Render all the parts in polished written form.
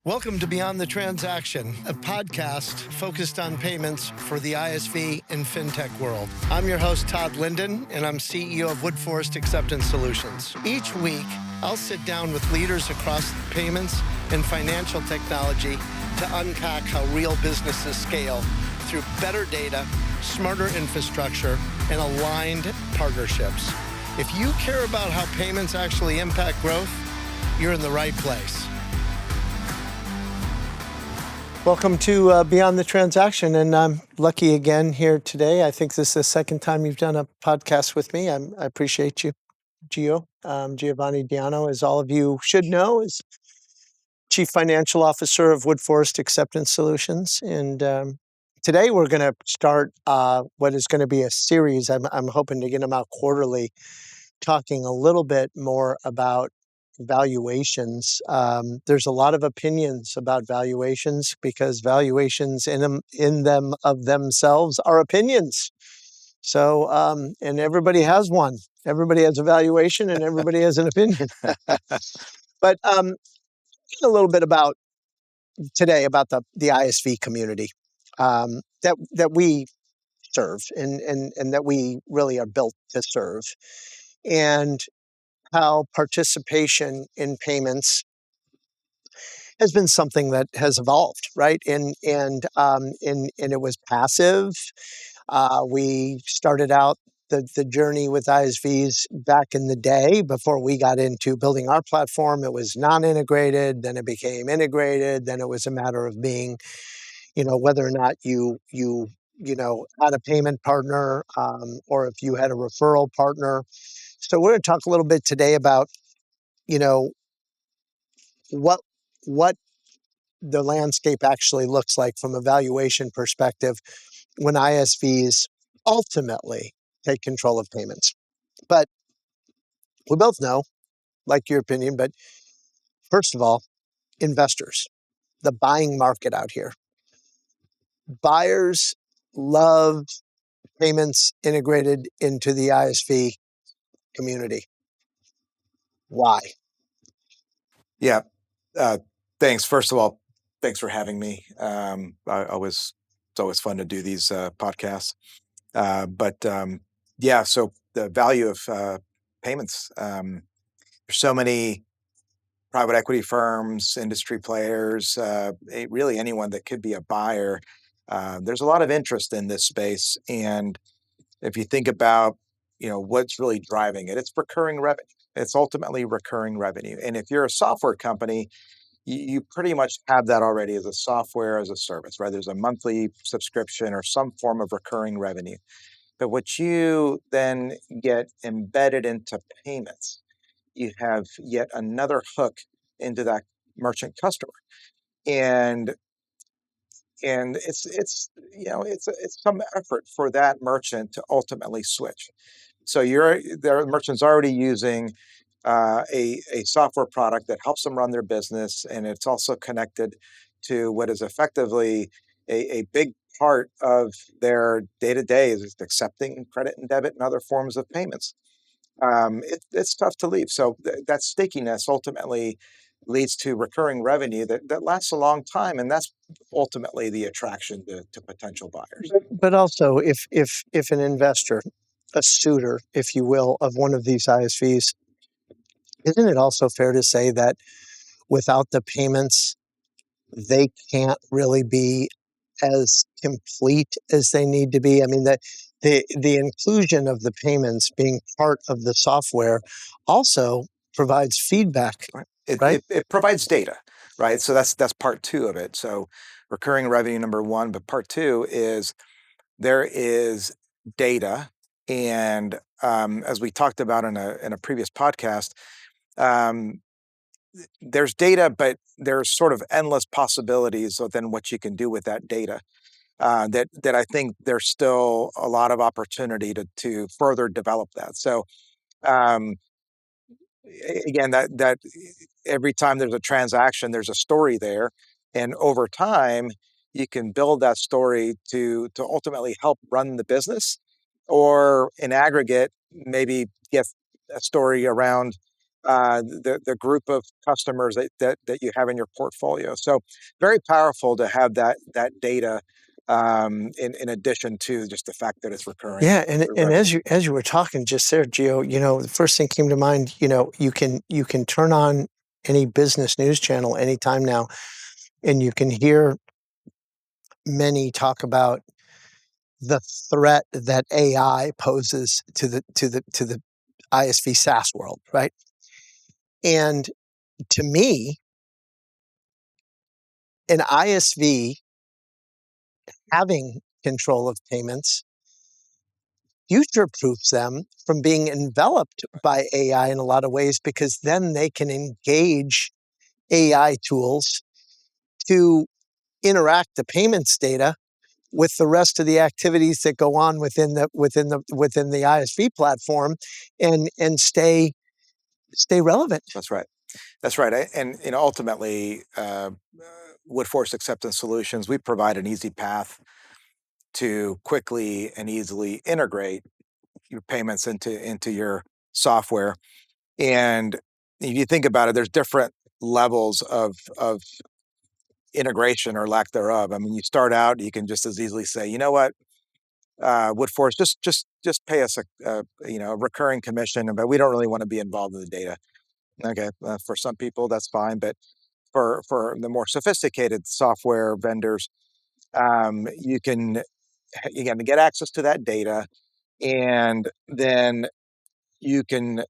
Welcome to Beyond the Transaction, a podcast focused on payments for the ISV and FinTech world. I'm your host, Todd Linden, and I'm CEO of Woodforest Acceptance Solutions. Each week, I'll sit down with leaders across payments and financial technology to unpack how real businesses scale through better data, smarter infrastructure, and aligned partnerships. If you care about how payments actually impact growth, you're in the right place. Welcome to Beyond the Transaction, and I'm lucky again here today. I think this is the second time you've done a podcast with me. I appreciate you, Gio. Giovanni Diano, as all of you should know, is Chief Financial Officer of Woodforest Acceptance Solutions. And today we're going to start what is going to be a series. I'm hoping to get them out quarterly, talking a little bit more about valuations. There's a lot of opinions about valuations because valuations in them of themselves are opinions. So, and everybody has one. Everybody has a valuation and everybody has an opinion. But a little bit about today about the ISV community that we serve and that we really are built to serve, and how participation in payments has been something that has evolved, right? And it was passive. We started out the journey with ISVs back in the day before we got into building our platform. It was non-integrated, then it became integrated, then it was a matter of being, whether or not you had a payment partner or if you had a referral partner. So we're going to talk a little bit today about, what the landscape actually looks like from a valuation perspective when ISVs ultimately take control of payments. But we both know, like your opinion, but first of all, investors, the buying market out here. Buyers love payments integrated into the ISV community. Why? Yeah. Thanks. First of all, thanks for having me. It's always fun to do these podcasts. So the value of payments. There's so many private equity firms, industry players, really anyone that could be a buyer. There's a lot of interest in this space. And if you think about, what's really driving it, it's recurring revenue. It's ultimately recurring revenue. And if you're a software company, you pretty much have that already as a software as a service, right? There's a monthly subscription or some form of recurring revenue. But what you then get embedded into payments, you have yet another hook into that merchant customer. And it's some effort for that merchant to ultimately switch. So their merchant's already using a software product that helps them run their business, and it's also connected to what is effectively a big part of their day-to-day is accepting credit and debit and other forms of payments. It's tough to leave. So that stickiness ultimately leads to recurring revenue that lasts a long time, and that's ultimately the attraction to potential buyers. But also, if an investor, a suitor, if you will, of one of these ISVs, isn't it also fair to say that without the payments, they can't really be as complete as they need to be? I mean, the inclusion of the payments being part of the software also provides feedback, right? It provides data, right? So that's part two of it. So recurring revenue, number one, but part two is there is data. And as we talked about in a previous podcast, there's data, but there's sort of endless possibilities within what you can do with that data. That I think there's still a lot of opportunity to further develop that. So again, that every time there's a transaction, there's a story there, and over time, you can build that story to ultimately help run the business, or in aggregate, maybe get a story around the group of customers that you have in your portfolio. So very powerful to have that data in addition to just the fact that it's recurring. Yeah, and revenue. as you were talking just there, Gio, the first thing came to mind. You can turn on any business news channel anytime now, and you can hear many talk about the threat that AI poses to the ISV SaaS world, right? And to me, an ISV having control of payments future proofs them from being enveloped by AI in a lot of ways, because then they can engage AI tools to interact the payments data with the rest of the activities that go on within the ISV platform, and stay relevant. That's right. That's right. And ultimately, Woodforest Acceptance Solutions, we provide an easy path to quickly and easily integrate your payments into your software. And if you think about it, there's different levels of integration or lack thereof. I mean, you start out, you can just as easily say, you know what, Woodforest, just pay us a recurring commission, but we don't really want to be involved in the data. Okay, for some people that's fine, but for the more sophisticated software vendors, you can again get access to that data, and then you can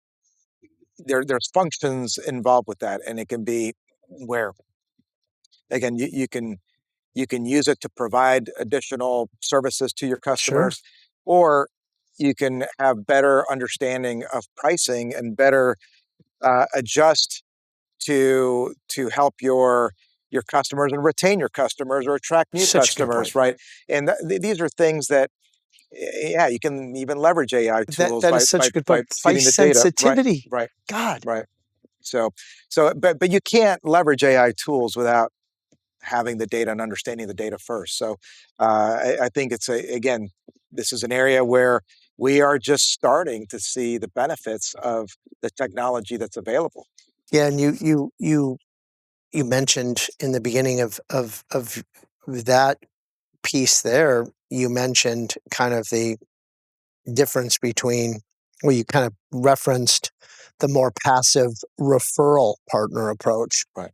there's functions involved with that, and it can be where again you can use it to provide additional services to your Sure. customers, or you can have better understanding of pricing and better adjust to help your customers and retain your customers or attract new Such a good customers, point. right? And these are things that yeah, you can even leverage AI That tools that is by such a good by point. feeding Price the data. Right, sensitivity. right, God. right. So but you can't leverage AI tools without having the data and understanding the data first. So I think it's again, this is an area where we are just starting to see the benefits of the technology that's available. Yeah, and you mentioned in the beginning of that piece there, you mentioned kind of the difference between, well, you kind of referenced the more passive referral partner approach. Right.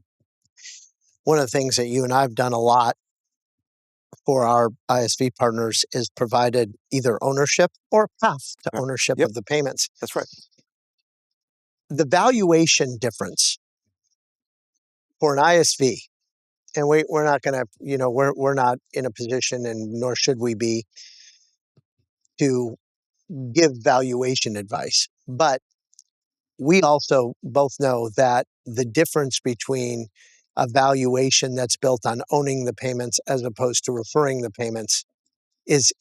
One of the things that you and I've done a lot for our ISV partners is provided either ownership or path to Yep. ownership Yep. of the payments. That's right. The valuation difference for an ISV, and we're not going to, we're not in a position, and nor should we be, to give valuation advice. But we also both know that the difference between a valuation that's built on owning the payments as opposed to referring the payments is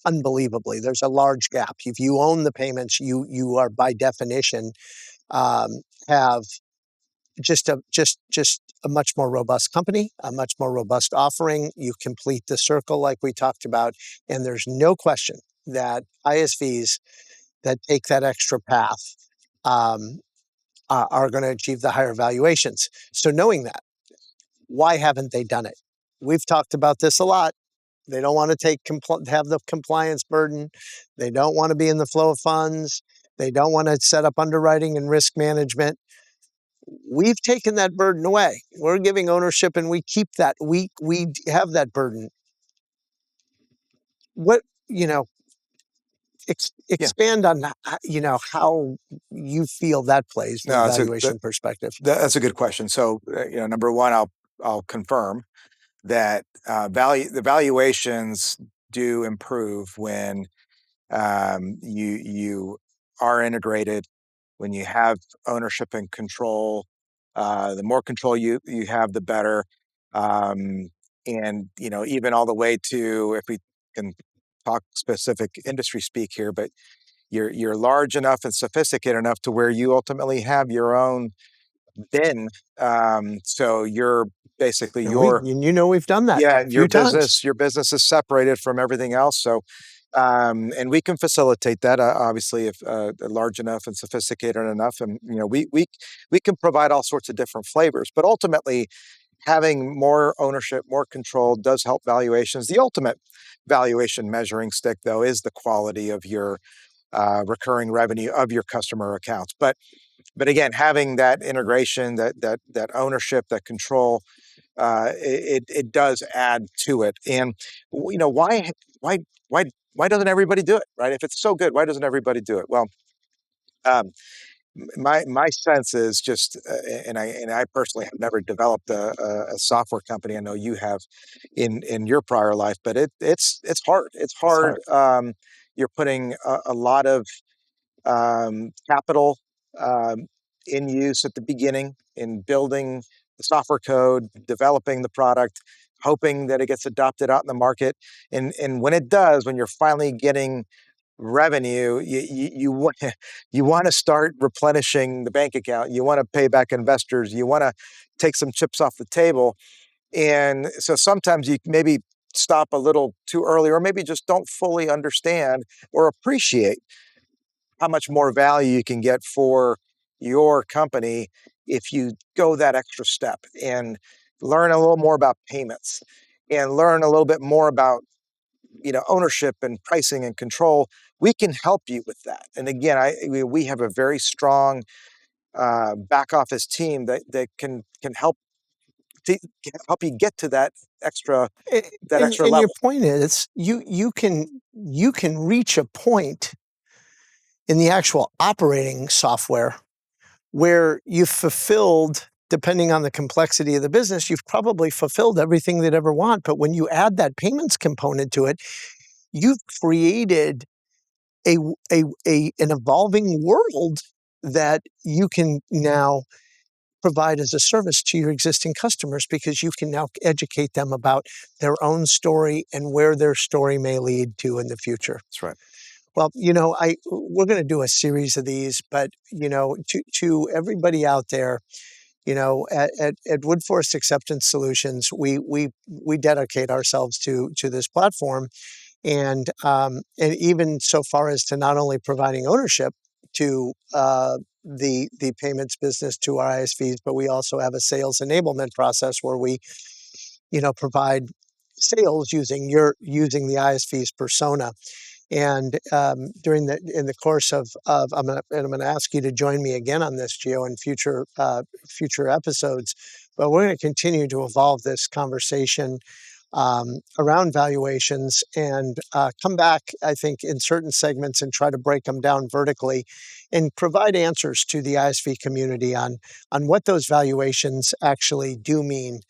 unbelievably, there's a large gap. If you own the payments, you are by definition have just a much more robust company, a much more robust offering. You complete the circle like we talked about, and there's no question that ISVs that take that extra path um, are going to achieve the higher valuations. So knowing that, why haven't they done it? We've talked about this a lot. They don't want to have the compliance burden. They don't want to be in the flow of funds. They don't want to set up underwriting and risk management. We've taken that burden away. We're giving ownership, and we keep that. We have that burden. What Yeah. expand on how you feel that plays from a No, valuation perspective. that's a good question. So number one, I'll confirm that the valuations do improve when you are integrated, when you have ownership and control. The more control you have, the better. Um, and even all the way to, if we can talk specific industry speak here, but you're large enough and sophisticated enough to where you ultimately have your own bin. So you're basically And we've done that yeah, a few times. your business is separated from everything else. So And we can facilitate that, obviously, if large enough and sophisticated enough, and we can provide all sorts of different flavors. But ultimately, having more ownership, more control does help valuations. The ultimate valuation measuring stick, though, is the quality of your recurring revenue of your customer accounts. But again, having that integration, that ownership, that control, it does add to it. And why why why doesn't everybody do it, right? If it's so good, why doesn't everybody do it? Well, um, my sense is just, and I personally have never developed a software company. I know you have in your prior life, but it's hard. It's It's hard. hard. You're putting a lot of capital um, in use at the beginning in building the software code, developing the product, hoping that it gets adopted out in the market. And when it does, when you're finally getting revenue, you want to start replenishing the bank account. You want to pay back investors. You want to take some chips off the table. And so sometimes you maybe stop a little too early, or maybe just don't fully understand or appreciate how much more value you can get for your company if you go that extra step and learn a little more about payments and learn a little bit more about ownership and pricing and control. We can help you with that. And again, we have a very strong back office team that can help you get to A- that extra and your level. point is you can reach a point in the actual operating software where you've fulfilled, depending on the complexity of the business, you've probably fulfilled everything they'd ever want. But when you add that payments component to it, you've created a, an evolving world that you can now provide as a service to your existing customers, because you can now educate them about their own story and where their story may lead to in the future. That's right. Well, we're going to do a series of these, but to everybody out there, at Woodforest Acceptance Solutions, we dedicate ourselves to this platform, and even so far as to not only providing ownership to the payments business to our ISVs, but we also have a sales enablement process where we provide sales using the ISV's persona. And in the course of I'm going to ask you to join me again on this, Gio, in future episodes. But we're going to continue to evolve this conversation around valuations, and come back, I think, in certain segments and try to break them down vertically, and provide answers to the ISV community on what those valuations actually do mean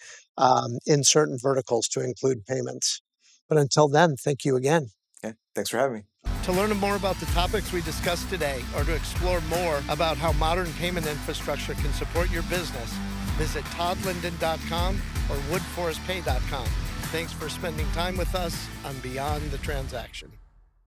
in certain verticals, to include payments. But until then, thank you again. Okay, thanks for having me. To learn more about the topics we discussed today, or to explore more about how modern payment infrastructure can support your business, visit toddlinden.com or woodforestpay.com. Thanks for spending time with us on Beyond the Transaction.